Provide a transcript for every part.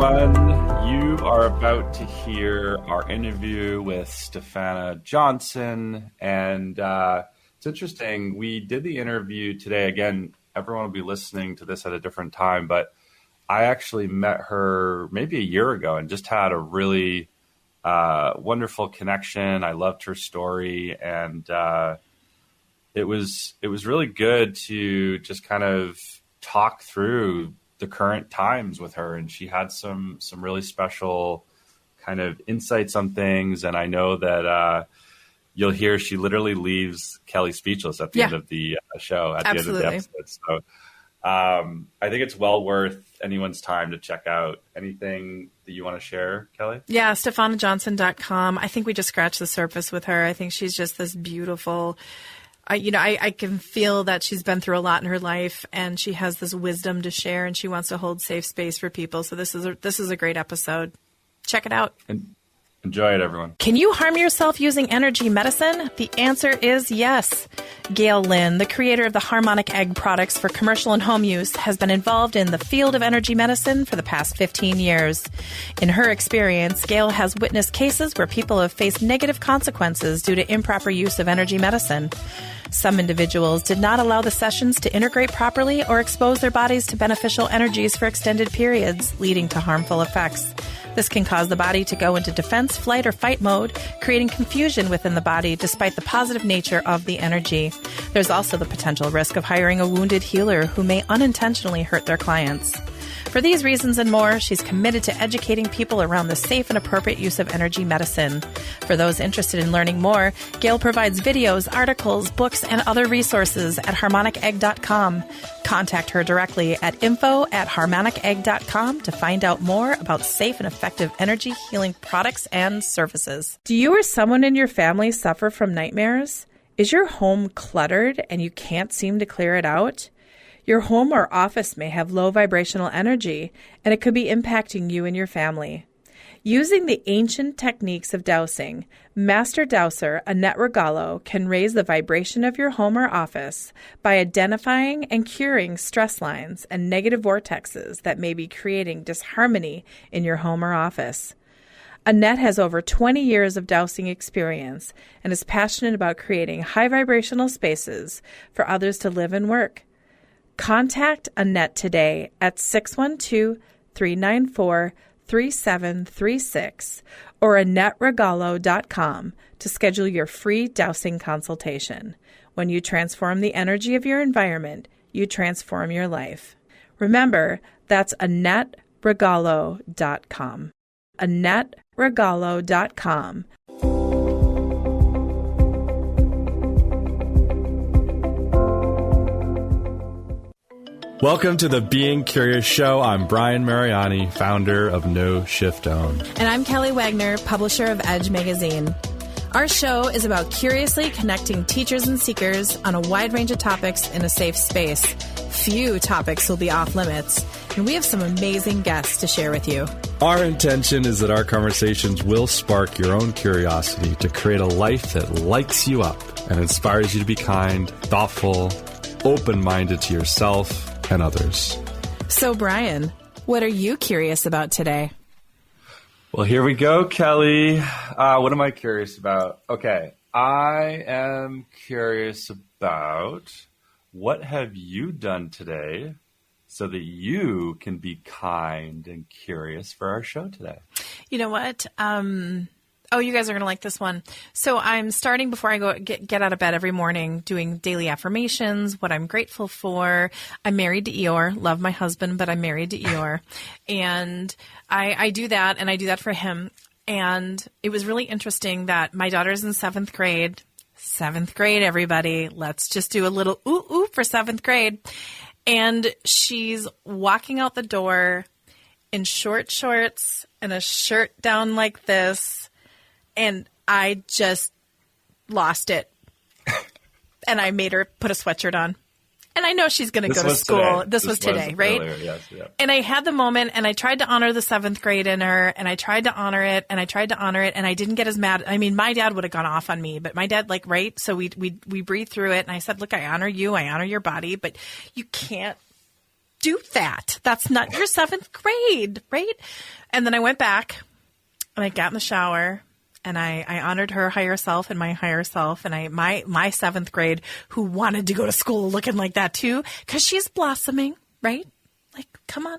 everyone. You are about to hear our interview with Stephana Johnson. And it's interesting. We did the interview today. Again, everyone will be listening to this at a different time, but I actually met her maybe a year ago and just had a really wonderful connection. I loved her story, and it was really good to just kind of talk through the current times with her. And she had some really special kind of insights on things. And I know that you'll hear she literally leaves Kelly speechless at the end of the show, at the end of the episode. So I think it's well worth anyone's time to check out. Anything that you want to share, Kelly? Yeah, StephanaJohnson.com. I think we just scratched the surface with her. I think she's just this beautiful, I can feel that she's been through a lot in her life, and she has this wisdom to share, and she wants to hold safe space for people. So this is a great episode. Check it out. And enjoy it, everyone. Can you harm yourself using energy medicine? The answer is yes. Gail Lynn, the creator of the Harmonic Egg products for commercial and home use, has been involved in the field of energy medicine for the past 15 years. In her experience, Gail has witnessed cases where people have faced negative consequences due to improper use of energy medicine. Some individuals did not allow the sessions to integrate properly or expose their bodies to beneficial energies for extended periods, leading to harmful effects. This can cause the body to go into defense, flight, or fight mode, creating confusion within the body despite the positive nature of the energy. There's also the potential risk of hiring a wounded healer who may unintentionally hurt their clients. For these reasons and more, she's committed to educating people around the safe and appropriate use of energy medicine. For those interested in learning more, Gail provides videos, articles, books, and other resources at harmonicegg.com. Contact her directly at info@harmonicegg.com to find out more about safe and effective energy healing products and services. Do you or someone in your family suffer from nightmares? Is your home cluttered and you can't seem to clear it out? Your home or office may have low vibrational energy, and it could be impacting you and your family. Using the ancient techniques of dowsing, Master Dowser Annette Regalo can raise the vibration of your home or office by identifying and curing stress lines and negative vortexes that may be creating disharmony in your home or office. Annette has over 20 years of dowsing experience and is passionate about creating high vibrational spaces for others to live and work. Contact Annette today at 612-394-3736 or AnnetteRegalo.com to schedule your free dowsing consultation. When you transform the energy of your environment, you transform your life. Remember, that's AnnetteRegalo.com. AnnetteRegalo.com. Welcome to the Being Curious Show. I'm Brian Mariani, founder of No Shift Own. And I'm Kelly Wagner, publisher of Edge Magazine. Our show is about curiously connecting teachers and seekers on a wide range of topics in a safe space. Few topics will be off limits, and we have some amazing guests to share with you. Our intention is that our conversations will spark your own curiosity to create a life that lights you up and inspires you to be kind, thoughtful, open-minded to yourself and others. So, Brian, what are you curious about today? Well, here we go, Kelly. What am I curious about? Okay, I am curious about what have you done today so that you can be kind and curious for our show today? You know what? You guys are going to like this one. So I'm starting before I go get out of bed every morning doing daily affirmations, what I'm grateful for. I'm married to Eeyore, love my husband, but I'm married to Eeyore. And I do that, and I do that for him. And it was really interesting that my daughter's in seventh grade. Seventh grade, everybody. Let's just do a little ooh for seventh grade. And she's walking out the door in short shorts and a shirt down like this. And I just lost it. And I made her put a sweatshirt on. And I know she's going to go to school. This was today, right? Earlier, yes, yeah. And I had the moment, and I tried to honor the seventh grade in her, and I tried to honor it, and I didn't get as mad. I mean, my dad would have gone off on me, but my dad, right? So we breathed through it, and I said, look, I honor you, I honor your body, but you can't do that. That's not your seventh grade, right? And then I went back and I got in the shower and I honored her higher self and my higher self and my seventh grade who wanted to go to school looking like that too, because she's blossoming, right? Like, come on.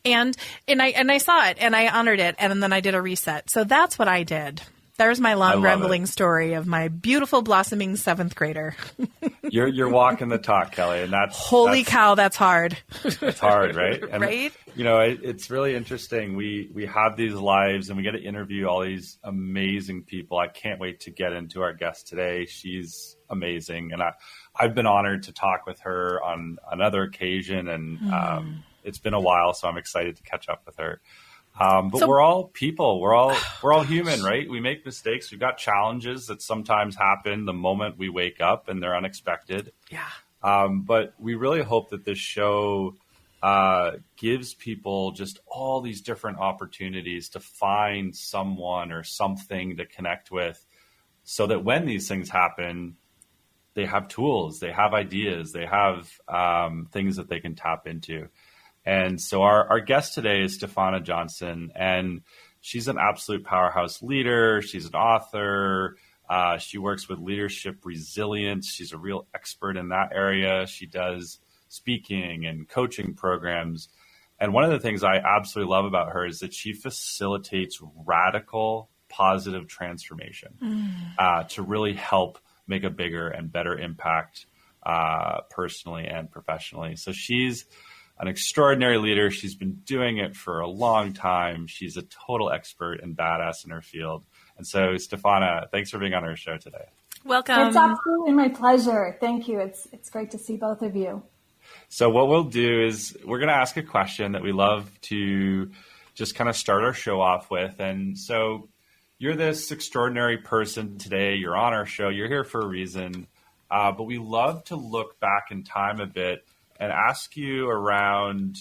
And I saw it and I honored it and then I did a reset. So that's what I did. There's my long rambling story of my beautiful blossoming seventh grader. You're walking the talk, Kelly, and that's cow, that's hard. It's hard, right? And, right? It's really interesting. We have these lives, and we get to interview all these amazing people. I can't wait to get into our guest today. She's amazing, and I've been honored to talk with her on another occasion, and it's been a while, so I'm excited to catch up with her. But we're all people. We're all human, right? We make mistakes. We've got challenges that sometimes happen the moment we wake up and they're unexpected. Yeah. But we really hope that this show gives people just all these different opportunities to find someone or something to connect with so that when these things happen, they have tools, they have ideas, they have things that they can tap into. And so our guest today is Stephana Johnson, and she's an absolute powerhouse leader. She's an author. She works with leadership resilience. She's a real expert in that area. She does speaking and coaching programs. And one of the things I absolutely love about her is that she facilitates radical positive transformation to really help make a bigger and better impact personally and professionally. So she's an extraordinary leader. She's been doing it for a long time. She's a total expert and badass in her field. And so, Stephana, thanks for being on our show today. Welcome. It's absolutely my pleasure. Thank you. It's great to see both of you. So what we'll do is we're going to ask a question that we love to just kind of start our show off with. And so you're this extraordinary person today. You're on our show. You're here for a reason. But we love to look back in time a bit and ask you around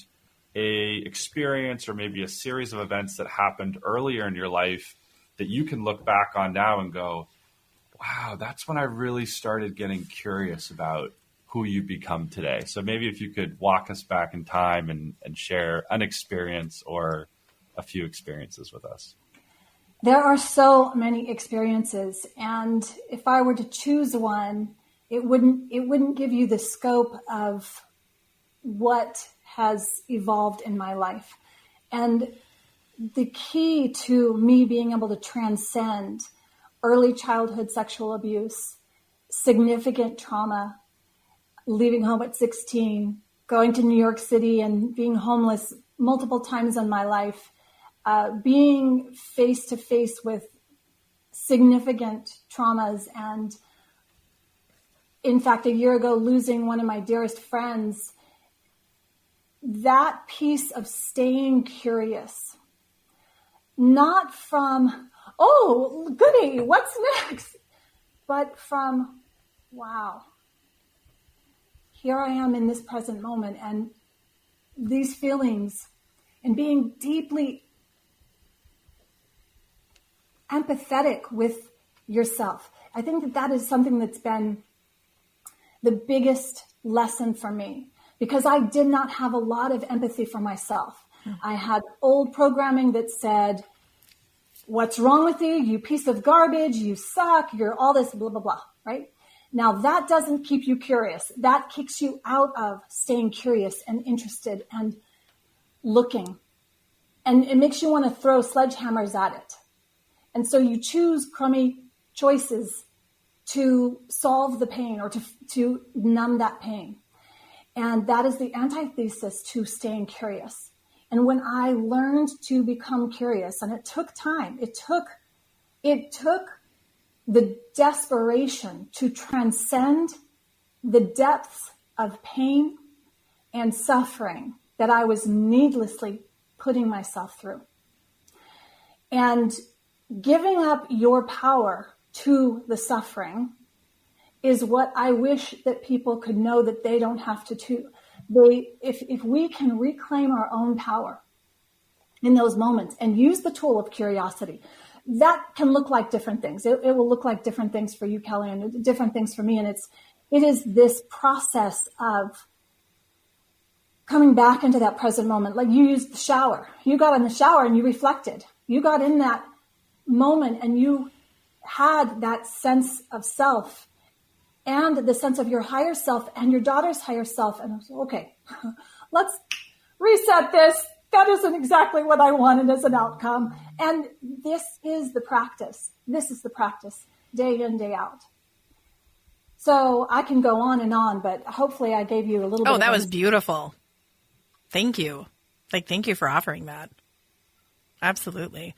a experience or maybe a series of events that happened earlier in your life that you can look back on now and go, wow, that's when I really started getting curious about who you become today. So maybe if you could walk us back in time and share an experience or a few experiences with us. There are so many experiences. And if I were to choose one, it wouldn't give you the scope of what has evolved in my life. And the key to me being able to transcend early childhood sexual abuse, significant trauma, leaving home at 16, going to New York City and being homeless multiple times in my life, being face to face with significant traumas. And in fact, a year ago, losing one of my dearest friends, that piece of staying curious, not from, oh, goody, what's next? But from, wow, here I am in this present moment, and these feelings, and being deeply empathetic with yourself. I think that is something that's been the biggest lesson for me, because I did not have a lot of empathy for myself. I had old programming that said, what's wrong with you? You piece of garbage, you suck, you're all this blah, blah, blah, right? Now that doesn't keep you curious. That kicks you out of staying curious and interested and looking. And it makes you want to throw sledgehammers at it. And so you choose crummy choices to solve the pain or to numb that pain. And that is the antithesis to staying curious. And when I learned to become curious, and it took time, it took the desperation to transcend the depths of pain and suffering that I was needlessly putting myself through. And giving up your power to the suffering is what I wish that people could know that they don't have to do. If we can reclaim our own power in those moments and use the tool of curiosity, that can look like different things. It will look like different things for you, Kelly, and different things for me. And it is this process of coming back into that present moment. Like you used the shower. You got in the shower and you reflected. You got in that moment and you had that sense of self and the sense of your higher self and your daughter's higher self. And I was, okay, let's reset this. That isn't exactly what I wanted as an outcome. And this is the practice. This is the practice day in, day out. So I can go on, but hopefully I gave you a little bit. Oh, that was beautiful. Thank you. Thank you for offering that. Absolutely.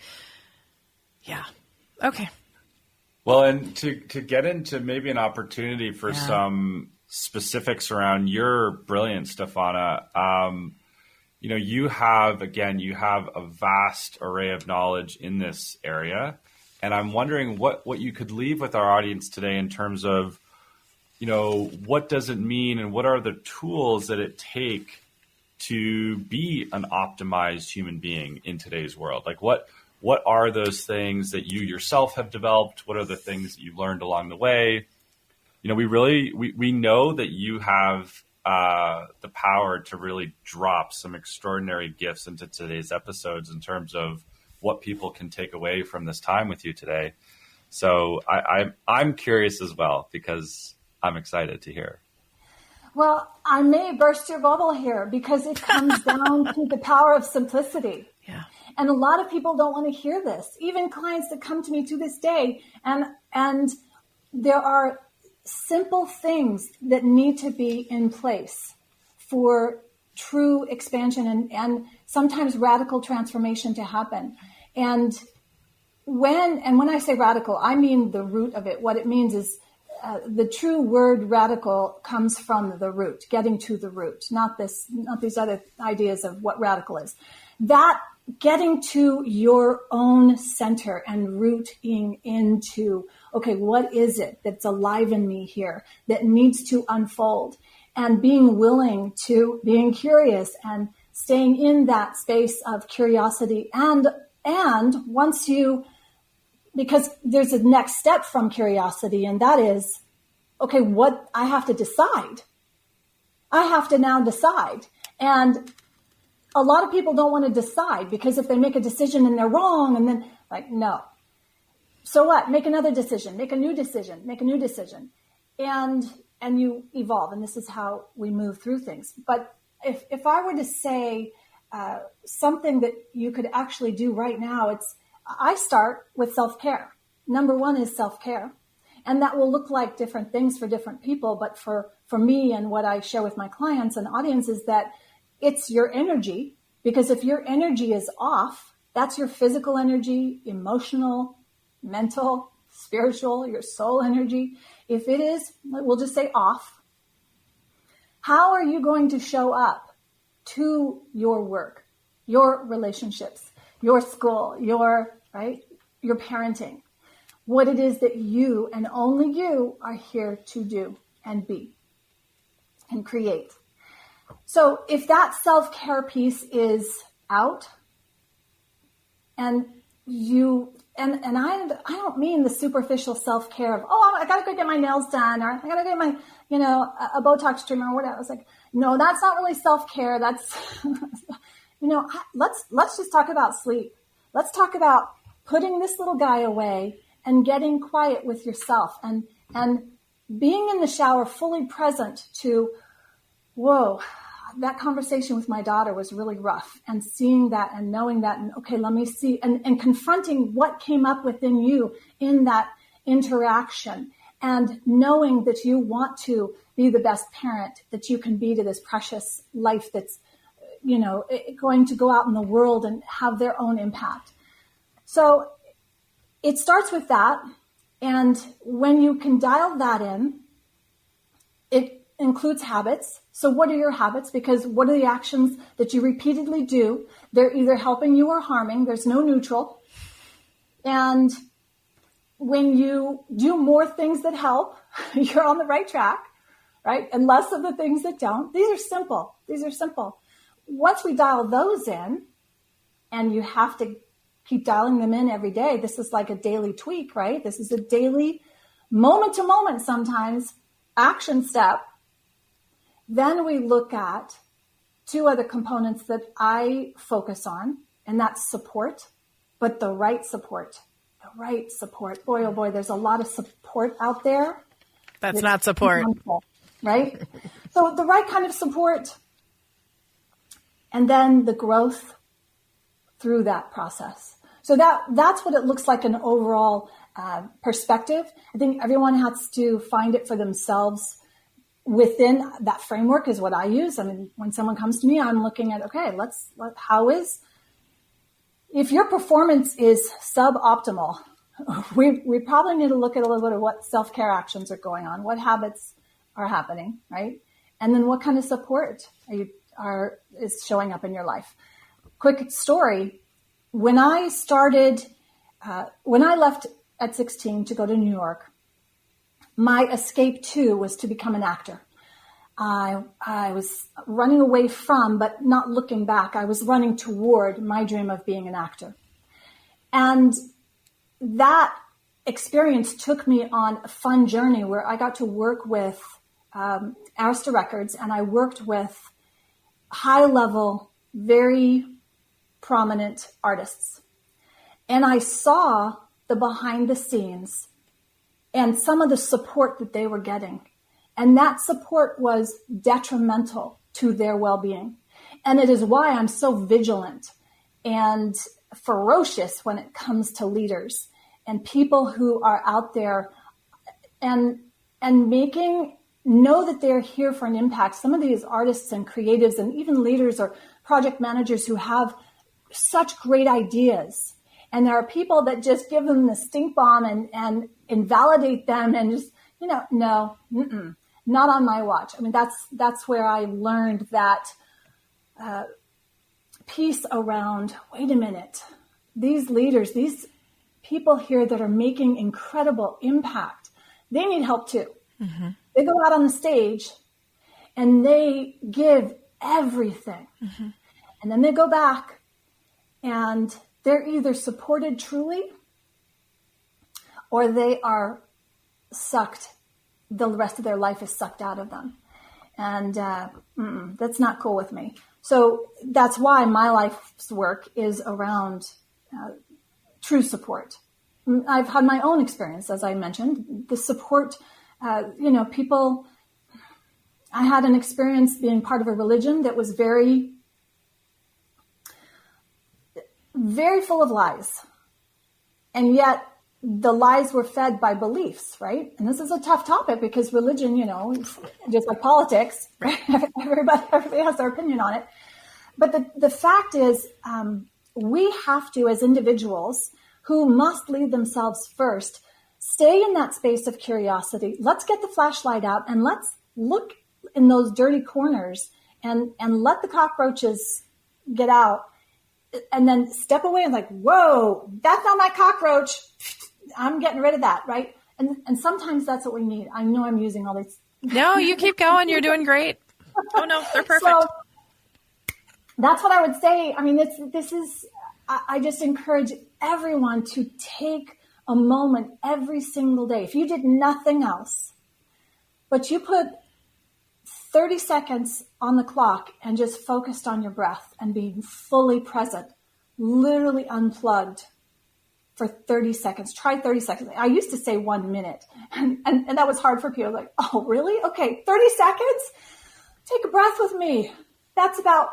Yeah. Okay. Well, and to get into maybe an opportunity for some specifics around your brilliance, Stephana, you have a vast array of knowledge in this area. And I'm wondering what you could leave with our audience today in terms of, what does it mean and what are the tools that it take to be an optimized human being in today's world? Like what are those things that you yourself have developed? What are the things that you've learned along the way? We know that you have the power to really drop some extraordinary gifts into today's episodes in terms of what people can take away from this time with you today. So I'm curious as well, because I'm excited to hear. Well, I may burst your bubble here because it comes down to the power of simplicity. Yeah. And a lot of people don't want to hear this, even clients that come to me to this day. And there are simple things that need to be in place for true expansion and sometimes radical transformation to happen. And when I say radical, I mean the root of it. What it means is the true word radical comes from the root, getting to the root, not these other ideas of what radical is. That getting to your own center and rooting into, okay, what is it that's alive in me here that needs to unfold? And being willing to, being curious and staying in that space of curiosity. And once because there's a next step from curiosity, and that is, okay, what I have to decide. I have to now decide. And a lot of people don't want to decide because if they make a decision and they're wrong, and then no. So what? Make another decision, make a new decision. And you evolve. And this is how we move through things. But if I were to say something that you could actually do right now, I start with self-care. Number one is self-care. And that will look like different things for different people. But for me and what I share with my clients and audience is that it's your energy. Because if your energy is off, that's your physical energy, emotional, mental, spiritual, your soul energy. If it is, we'll just say off, how are you going to show up to your work, your relationships, your school, your parenting, what it is that you and only you are here to do and be and create? So if that self-care piece is out and I don't mean the superficial self-care of, I got to go get my nails done, or I got to get my, a Botox treatment or whatever. It's like, no, that's not really self-care. That's, let's just talk about sleep. Let's talk about putting this little guy away and getting quiet with yourself and being in the shower fully present to, whoa, that conversation with my daughter was really rough, and seeing that and knowing that, and okay, let me see, and confronting what came up within you in that interaction, and knowing that you want to be the best parent that you can be to this precious life that's, going to go out in the world and have their own impact. So it starts with that. And when you can dial that in, it includes habits. So what are your habits? Because what are the actions that you repeatedly do? They're either helping you or harming. There's no neutral. And when you do more things that help, you're on the right track, right? And less of the things that don't. These are simple. Once we dial those in, and you have to keep dialing them in every day. This is like a daily tweak, right? This is a daily, moment to moment, sometimes action step. Then we look at two other components that I focus on, and that's support, but the right support. The right support. Boy, oh boy, there's a lot of support out there. That's not support. Harmful, right? So the right kind of support, and then the growth through that process. So that's what it looks like in overall perspective. I think everyone has to find it for themselves within that framework is what I use. I mean, when someone comes to me, I'm looking at, okay, if your performance is suboptimal, we probably need to look at a little bit of what self-care actions are going on, what habits are happening, right? And then what kind of support is showing up in your life. Quick story. When I left at 16 to go to New York, my escape too was to become an actor. I was running away from, but not looking back. I was running toward my dream of being an actor. And that experience took me on a fun journey where I got to work with Arista Records, and I worked with high-level, very prominent artists. And I saw the behind the scenes and some of the support that they were getting. And that support was detrimental to their well-being. And it is why I'm so vigilant and ferocious when it comes to leaders and people who are out there and know that they're here for an impact. Some of these artists and creatives and even leaders or project managers who have such great ideas. And there are people that just give them the stink bomb and invalidate them and just, no, not on my watch. I mean, that's where I learned that piece around, wait a minute, these leaders, these people here that are making incredible impact, they need help too. Mm-hmm. They go out on the stage and they give everything. Mm-hmm. And then they go back and they're either supported truly or they are sucked. The rest of their life is sucked out of them. And that's not cool with me. So that's why my life's work is around true support. I've had my own experience, as I mentioned, the support, people, I had an experience being part of a religion that was very, very full of lies. And yet the lies were fed by beliefs, right? And this is a tough topic because religion, just like politics, right? Everybody has their opinion on it. But the fact is, we have to, as individuals who must lead themselves first, stay in that space of curiosity. Let's get the flashlight out and let's look in those dirty corners and let the cockroaches get out and then step away and like, whoa, that's not my cockroach. I'm getting rid of that, right? And sometimes that's what we need. I know I'm using all these. No, you keep going. You're doing great. Oh, no, they're perfect. So that's what I would say. I mean, I just encourage everyone to take a moment every single day. If you did nothing else, but you put 30 seconds on the clock and just focused on your breath and being fully present, literally unplugged for 30 seconds. Try 30 seconds. I used to say 1 minute, and that was hard for people. Like, oh, really? Okay, 30 seconds? Take a breath with me. That's about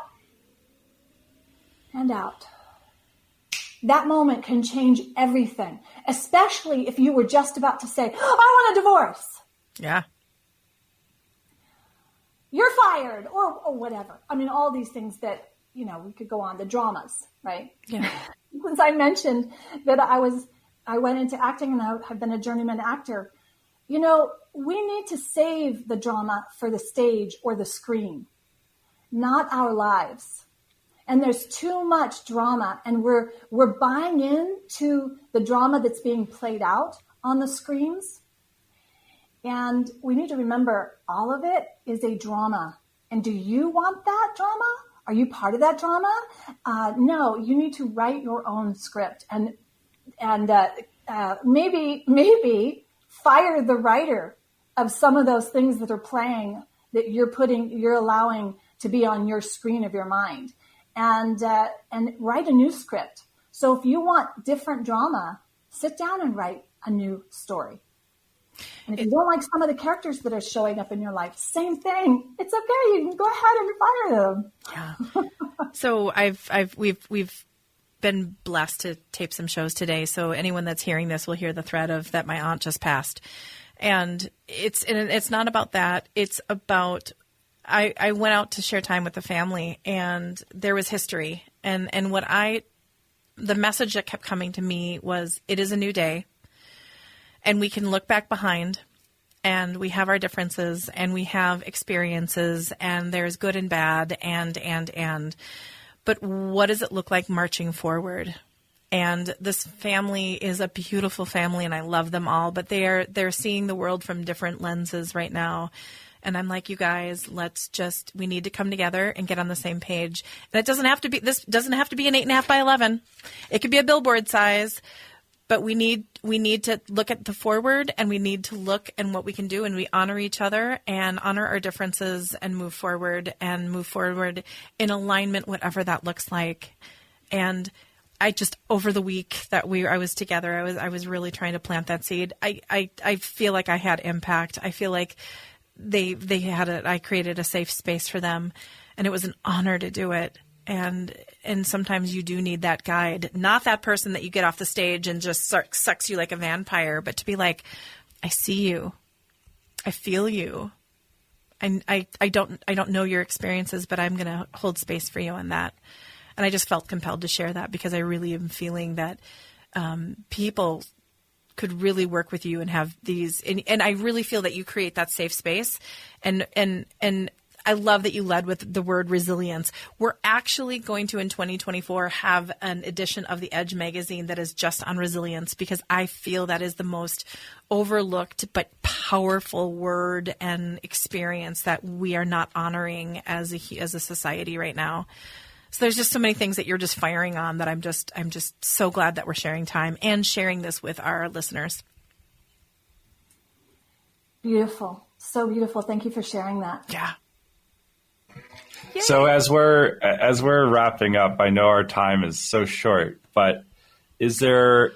and out. That moment can change everything, especially if you were just about to say, I want a divorce. Yeah. You're fired or whatever. I mean, all these things that, we could go on, the dramas, right? Yeah. Since I mentioned that I went into acting and I have been a journeyman actor, we need to save the drama for the stage or the screen, not our lives. And there's too much drama, and we're buying into the drama that's being played out on the screens. And we need to remember all of it is a drama. And do you want that drama? Are you part of that drama? No, you need to write your own script and maybe fire the writer of some of those things that are playing that you're allowing to be on your screen of your mind, and write a new script. So if you want different drama, sit down and write a new story. And if you don't like some of the characters that are showing up in your life, same thing. It's okay. You can go ahead and fire them. Yeah. So we've been blessed to tape some shows today. So anyone that's hearing this will hear the thread of that my aunt just passed. And it's not about that. It's about, I went out to share time with the family, and there was history. And the message that kept coming to me was, it is a new day, and we can look back behind, and we have our differences, and we have experiences, and there's good and bad, and. But what does it look like marching forward? And this family is a beautiful family, and I love them all, but they're seeing the world from different lenses right now. And I'm like, you guys, we need to come together and get on the same page. And this doesn't have to be an 8.5 by 11. It could be a billboard size, but we need to look at the forward, and we need to look at what we can do, and we honor each other and honor our differences and move forward in alignment, whatever that looks like. And I just, over the week that I was together, I was really trying to plant that seed. I feel like I had impact. I feel like I created a safe space for them, and it was an honor to do it. And sometimes you do need that guide, not that person that you get off the stage and just sucks you like a vampire, but to be like, I see you, I feel you. I don't know your experiences, but I'm going to hold space for you on that. And I just felt compelled to share that, because I really am feeling that people could really work with you and have these, and I really feel that you create that safe space. And I love that you led with the word resilience. We're actually going to, in 2024, have an edition of The Edge magazine that is just on resilience, because I feel that is the most overlooked but powerful word and experience that we are not honoring as a society right now. So there's just so many things that you're just firing on that I'm just so glad that we're sharing time and sharing this with our listeners. Beautiful. So beautiful. Thank you for sharing that. Yeah. Yay. So as we're wrapping up, I know our time is so short, but is there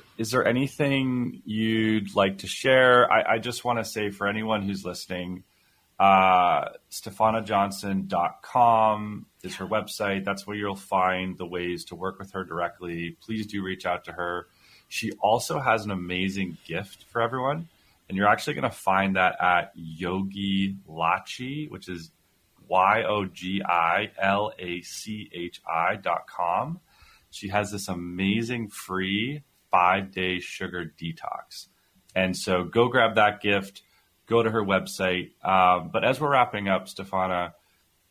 anything you'd like to share? I just want to say, for anyone who's listening, StephanaJohnson.com is her website. That's where you'll find the ways to work with her directly. Please do reach out to her. She also has an amazing gift for everyone, and you're actually going to find that at YogiLachi, which is YogiLachi.com. She has this amazing free 5-day sugar detox. And so go grab that gift, go to her website. But as we're wrapping up, Stephana,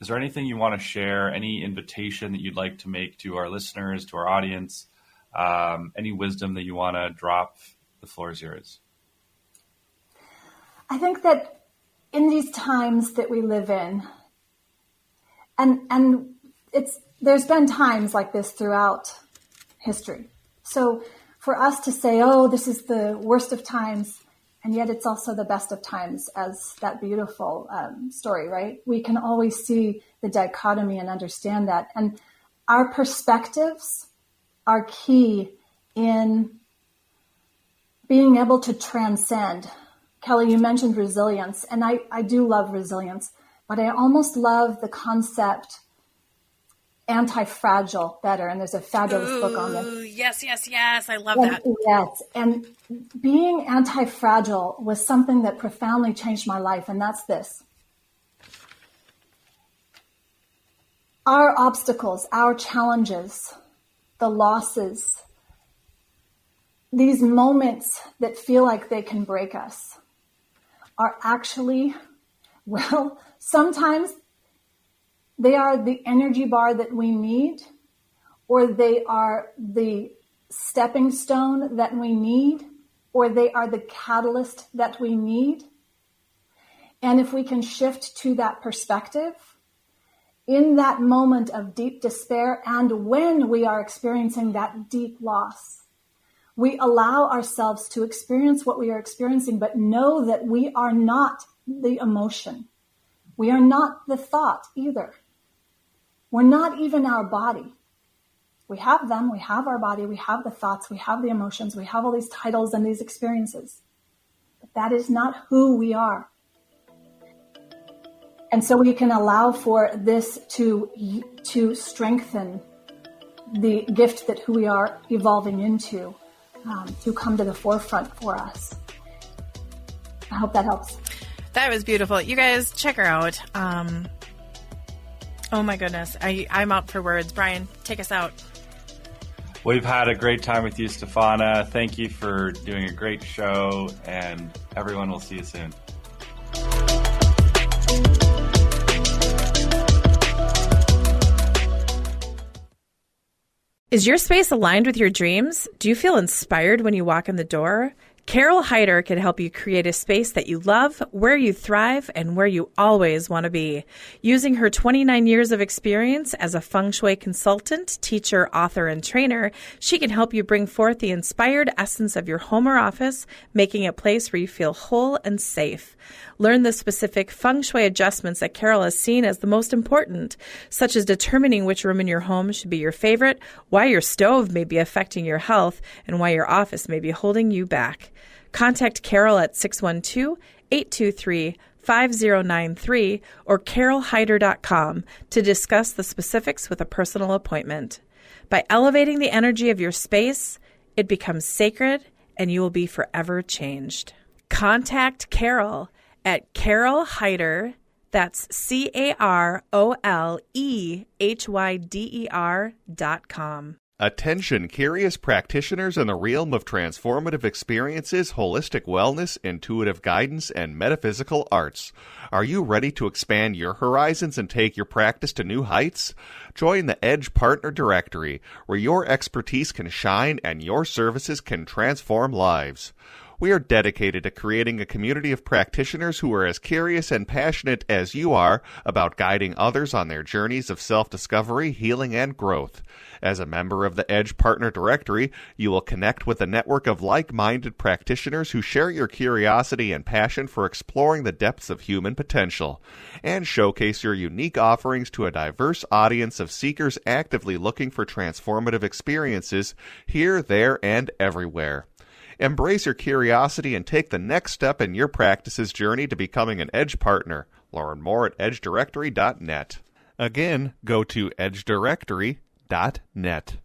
is there anything you want to share, any invitation that you'd like to make to our listeners, to our audience, any wisdom that you want to drop? The floor is yours. I think that in these times that we live in, and there's been times like this throughout history. So for us to say, oh, this is the worst of times, and yet it's also the best of times, as that beautiful story, right? We can always see the dichotomy and understand that. And our perspectives are key in being able to transcend. Kelly, you mentioned resilience, and I do love resilience, but I almost love the concept anti-fragile better. And there's a fabulous book on this. Yes. I love that. Yes. And being anti-fragile was something that profoundly changed my life. And that's this. Our obstacles, our challenges, the losses, these moments that feel like they can break us are actually, well, sometimes they are the energy bar that we need, or they are the stepping stone that we need, or they are the catalyst that we need. And if we can shift to that perspective, in that moment of deep despair, and when we are experiencing that deep loss, we allow ourselves to experience what we are experiencing, but know that we are not the emotion. We are not the thought either. We're not even our body. We have them, we have our body, we have the thoughts, we have the emotions, we have all these titles and these experiences. But that is not who we are. And so we can allow for this to strengthen the gift that who we are evolving into, to come to the forefront for us. I hope that helps. That was beautiful. You guys, check her out. Oh my goodness. I'm out for words. Brian, take us out. We've had a great time with you, Stephana. Thank you for doing a great show, and everyone will see you soon. Is your space aligned with your dreams? Do you feel inspired when you walk in the door? Carol Hyder can help you create a space that you love, where you thrive, and where you always want to be. Using her 29 years of experience as a feng shui consultant, teacher, author, and trainer, she can help you bring forth the inspired essence of your home or office, making it a place where you feel whole and safe. Learn the specific feng shui adjustments that Carol has seen as the most important, such as determining which room in your home should be your favorite, why your stove may be affecting your health, and why your office may be holding you back. Contact Carol at 612-823-5093 or carolhyder.com to discuss the specifics with a personal appointment. By elevating the energy of your space, it becomes sacred and you will be forever changed. Contact Carol at Carol Hyder, that's CarolHyder.com. Attention, curious practitioners in the realm of transformative experiences, holistic wellness, intuitive guidance, and metaphysical arts. Are you ready to expand your horizons and take your practice to new heights? Join the Edge Partner Directory, where your expertise can shine and your services can transform lives. We are dedicated to creating a community of practitioners who are as curious and passionate as you are about guiding others on their journeys of self-discovery, healing, and growth. As a member of the Edge Partner Directory, you will connect with a network of like-minded practitioners who share your curiosity and passion for exploring the depths of human potential, and showcase your unique offerings to a diverse audience of seekers actively looking for transformative experiences here, there, and everywhere. Embrace your curiosity and take the next step in your practice's journey to becoming an Edge Partner. Learn more at edgedirectory.net. Again, go to edgedirectory.net.